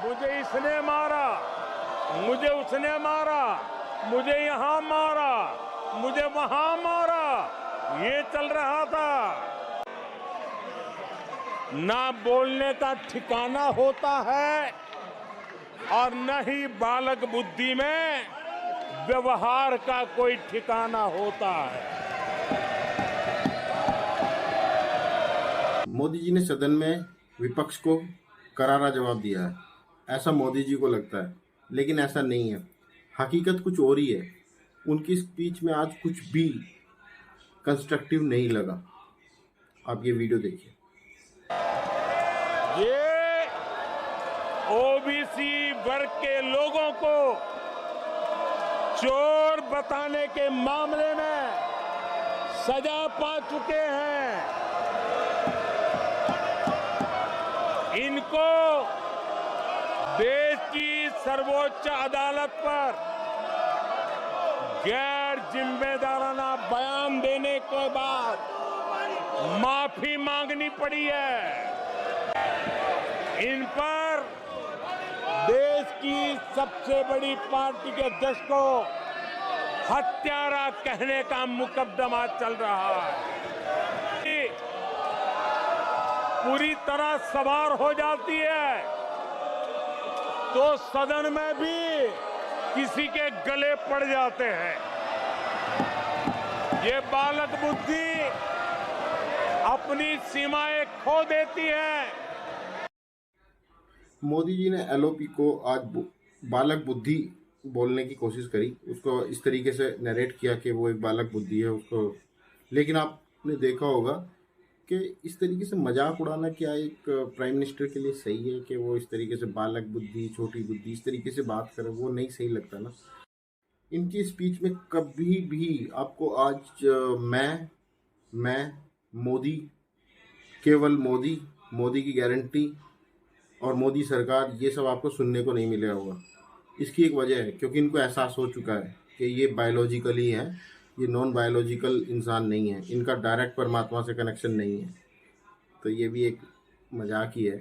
मुझे इसने मारा, मुझे उसने मारा, मुझे यहां मारा, मुझे वहां मारा, ये चल रहा था। ना बोलने का ठिकाना होता है और न ही बालक बुद्धि में व्यवहार का कोई ठिकाना होता है। मोदी जी ने सदन में विपक्ष को करारा जवाब दिया है, ऐसा मोदी जी को लगता है, लेकिन ऐसा नहीं है। हकीकत कुछ और ही है। उनकी स्पीच में आज कुछ भी कंस्ट्रक्टिव नहीं लगा। आप ये वीडियो देखिए। ये ओबीसी वर्ग के लोगों को चोर बताने के मामले में सजा पा चुके हैं। इनको देश की सर्वोच्च अदालत पर गैर जिम्मेदाराना बयान देने के बाद माफी मांगनी पड़ी है। इन पर देश की सबसे बड़ी पार्टी के अध्यक्ष को हत्यारा कहने का मुकदमा चल रहा है। पूरी तरह सवार हो जाती है तो सदन में भी किसी के गले पड़ जाते हैं। ये बालक बुद्धि अपनी सीमाएं खो देती है। मोदी जी ने एलओपी को आज बालक बुद्धि बोलने की कोशिश करी, उसको इस तरीके से नरेट किया कि वो एक बालक बुद्धि है उसको। लेकिन आपने देखा होगा कि इस तरीके से मजाक उड़ाना क्या एक प्राइम मिनिस्टर के लिए सही है कि वो इस तरीके से बालक बुद्धि, छोटी बुद्धि इस तरीके से बात करे? वो नहीं सही लगता ना। इनकी स्पीच में कभी भी आपको आज मैं मोदी, केवल मोदी, मोदी की गारंटी और मोदी सरकार, ये सब आपको सुनने को नहीं मिलेगा होगा। इसकी एक वजह है क्योंकि इनको एहसास हो चुका है कि ये बायोलॉजिकली हैं, ये नॉन बायोलॉजिकल इंसान नहीं है, इनका डायरेक्ट परमात्मा से कनेक्शन नहीं है। तो ये भी एक मजाक ही है।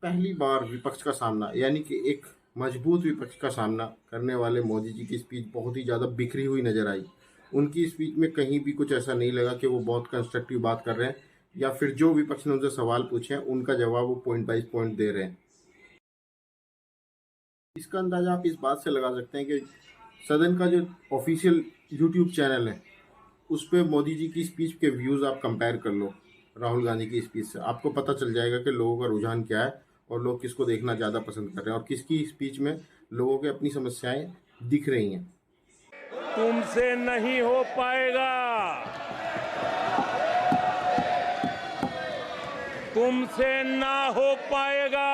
पहली बार विपक्ष का सामना, यानी कि एक मजबूत विपक्ष का सामना करने वाले मोदी जी की स्पीच बहुत ही ज़्यादा बिखरी हुई नजर आई। उनकी स्पीच में कहीं भी कुछ ऐसा नहीं लगा कि वो बहुत कंस्ट्रक्टिव बात कर रहे हैं या फिर जो विपक्ष ने उनसे सवाल पूछे हैं उनका जवाब वो पॉइंट बाई पॉइंट दे रहे हैं। इसका अंदाजा आप इस बात से लगा सकते हैं कि सदन का जो ऑफिशियल यूट्यूब चैनल है उस पर मोदी जी की स्पीच के व्यूज़ आप कंपेयर कर लो राहुल गांधी की स्पीच से, आपको पता चल जाएगा कि लोगों का रुझान क्या है और लोग किसको देखना ज़्यादा पसंद कर रहे हैं और किसकी स्पीच में लोगों के अपनी समस्याएं दिख रही हैं। तुमसे नहीं हो पाएगा, तुमसे ना हो पाएगा।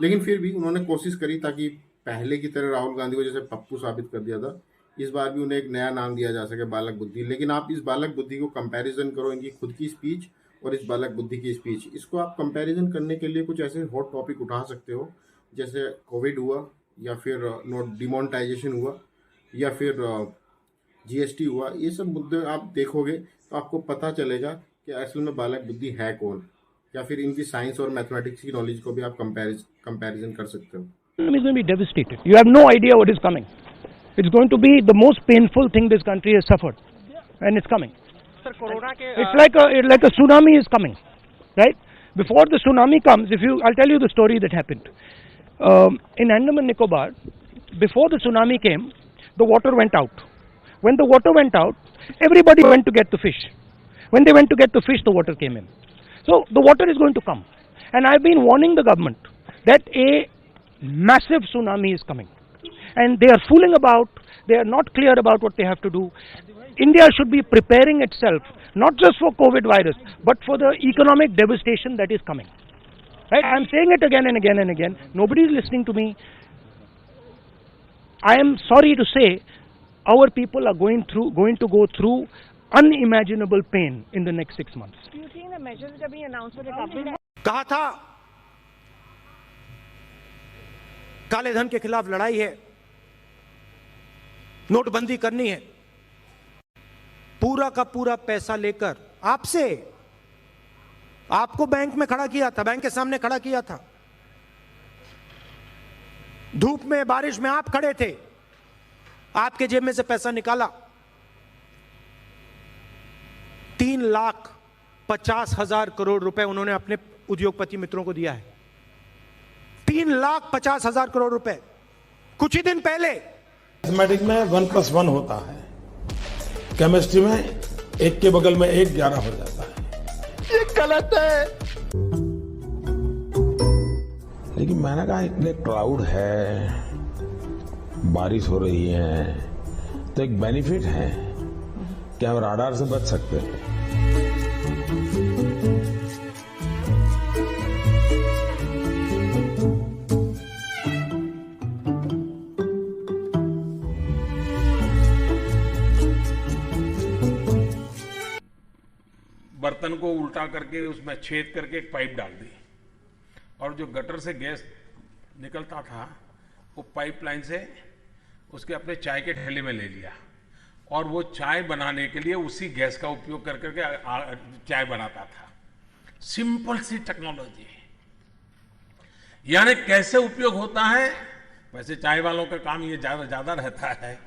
लेकिन फिर भी उन्होंने कोशिश करी ताकि पहले की तरह राहुल गांधी को जैसे पप्पू साबित कर दिया था, इस बार भी उन्हें एक नया नाम दिया जा सके, बालक बुद्धि। लेकिन आप इस बालक बुद्धि को कंपैरिजन करो इनकी खुद की स्पीच और इस बालक बुद्धि की स्पीच। इसको आप कंपैरिजन करने के लिए कुछ ऐसे हॉट टॉपिक उठा सकते हो जैसे कोविड हुआ या फिर डिमोनेटाइजेशन हुआ या फिर जीएसटी हुआ। ये सब मुद्दे आप देखोगे तो आपको पता चलेगा कि असल में बालक बुद्धि है कौन, या फिर इनकी साइंस और मैथमेटिक्स की नॉलेज को भी आप कंपैरिजन कर सकते हो। Is going to be devastated. You have no idea what is coming. It's going to be the most painful thing this country has suffered, and it's coming. Sir, Corona ke, it's like a tsunami is coming, right? Before the tsunami comes, I'll tell you the story that happened in Andaman Nicobar. Before the tsunami came, the water went out. When the water went out, everybody went to get the fish. When they went to get the fish, the water came in. So the water is going to come, and I've been warning the government that a massive tsunami is coming, and they are fooling about. They are not clear about what they have to do. India should be preparing itself not just for COVID virus, but for the economic devastation that is coming. Right? I'm saying it again and again and again. Nobody is listening to me. I am sorry to say, our people are going to go through unimaginable pain in the next 6 months. do you think the measures that are being announced by the government? कहा था काले धन के खिलाफ लड़ाई है, नोटबंदी करनी है। पूरा का पूरा पैसा लेकर आपसे, आपको बैंक में खड़ा किया था, बैंक के सामने खड़ा किया था, धूप में बारिश में आप खड़े थे, आपके जेब में से पैसा निकाला, 3,50,000 करोड़ रुपए उन्होंने अपने उद्योगपति मित्रों को दिया है। 3,50,000 करोड़ रुपए। कुछ ही दिन पहले मैथमेटिक्स में 1+1 होता है, केमिस्ट्री में 1 के बगल में 1 11 हो जाता है। ये गलत है। लेकिन मैंने कहा इतने क्लाउड है, बारिश हो रही है, तो एक बेनिफिट है कि हम राडार से बच सकते हैं। बर्तन को उल्टा करके उसमें छेद करके एक पाइप डाल दी और जो गटर से गैस निकलता था वो पाइपलाइन से उसके अपने चाय के ठेले में ले लिया और वो चाय बनाने के लिए उसी गैस का उपयोग कर करके चाय बनाता था। सिंपल सी टेक्नोलॉजी, यानी कैसे उपयोग होता है। वैसे चाय वालों का काम ये ज्यादा रहता है।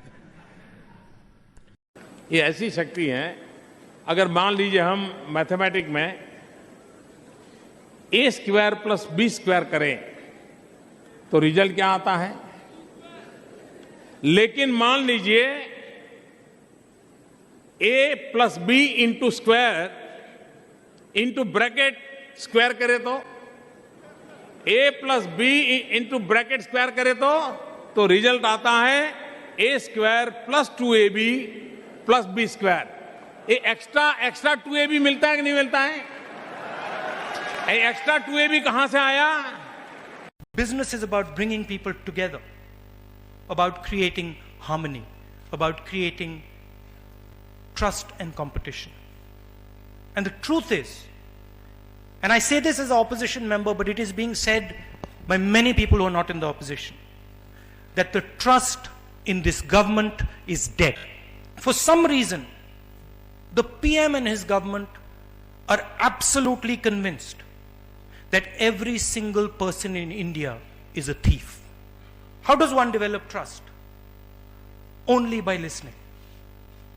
ये ऐसी शक्ति है, अगर मान लीजिए हम मैथमेटिक्स में a² + b² करें तो रिजल्ट क्या आता है। लेकिन मान लीजिए a + b × square × bracket square करे तो a + b × ब्रैकेट स्क्वायर करे तो रिजल्ट आता है a² + 2ab + b²। ये एक्स्ट्रा 2ab मिलता है कि नहीं मिलता है। एक्स्ट्रा 2ab कहां से आया। Business is about bringing people together, about creating harmony, about creating trust and competition. And the truth is, and I say this as an opposition member, but it is being said by many people who are not in the opposition, that the trust in this government is dead. For some reason, the PM and his government are absolutely convinced that every single person in India is a thief. How does one develop trust? Only by listening.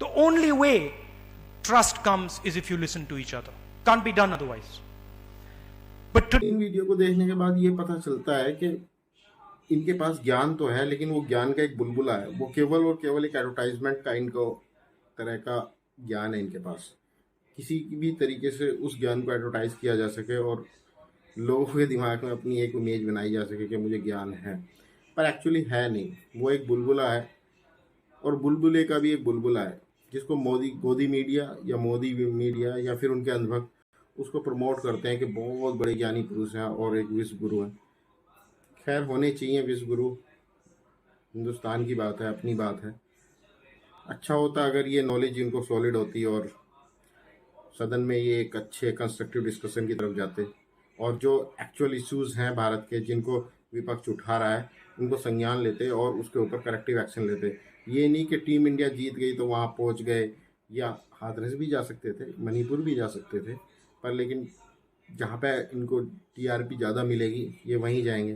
The only way trust comes is if you listen to each other. Can't be done otherwise. But in video को देखने के बाद ये पता चलता है कि इनके पास ज्ञान तो है, लेकिन वो ज्ञान का एक बुलबुला है। वो केवल और केवल एक एडवर्टाइजमेंट का इनको तरह का ज्ञान है इनके पास। किसी भी तरीके से उस ज्ञान को एडवर्टाइज किया जा सके और लोगों के दिमाग में अपनी एक इमेज बनाई जा सके कि मुझे ज्ञान है, पर एक्चुअली है नहीं। वो एक बुलबुला है और बुलबुले का भी एक बुलबुला है जिसको गोदी मीडिया या फिर उनके अंधभक्त उसको प्रमोट करते हैं कि बहुत बड़े ज्ञानी पुरुष हैं और एक विश्व गुरु हैं। खैर, होने चाहिए विश्व गुरु, हिंदुस्तान की बात है, अपनी बात है। अच्छा होता अगर ये नॉलेज इनको सॉलिड होती और सदन में ये एक अच्छे कंस्ट्रक्टिव डिस्कशन की तरफ जाते और जो एक्चुअल इश्यूज हैं भारत के जिनको विपक्ष उठा रहा है उनको संज्ञान लेते और उसके ऊपर करेक्टिव एक्शन लेते। ये नहीं कि टीम इंडिया जीत गई तो वहाँ पहुँच गए, या हाथरस भी जा सकते थे, मणिपुर भी जा सकते थे, पर लेकिन जहाँ पे इनको टीआरपी ज़्यादा मिलेगी ये वहीं जाएंगे।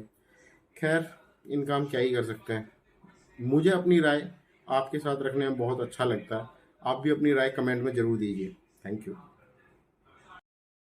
खैर, इनका हम क्या ही कर सकते हैं। मुझे अपनी राय आपके साथ रखने में बहुत अच्छा लगता है। आप भी अपनी राय कमेंट में ज़रूर दीजिए। Thank you.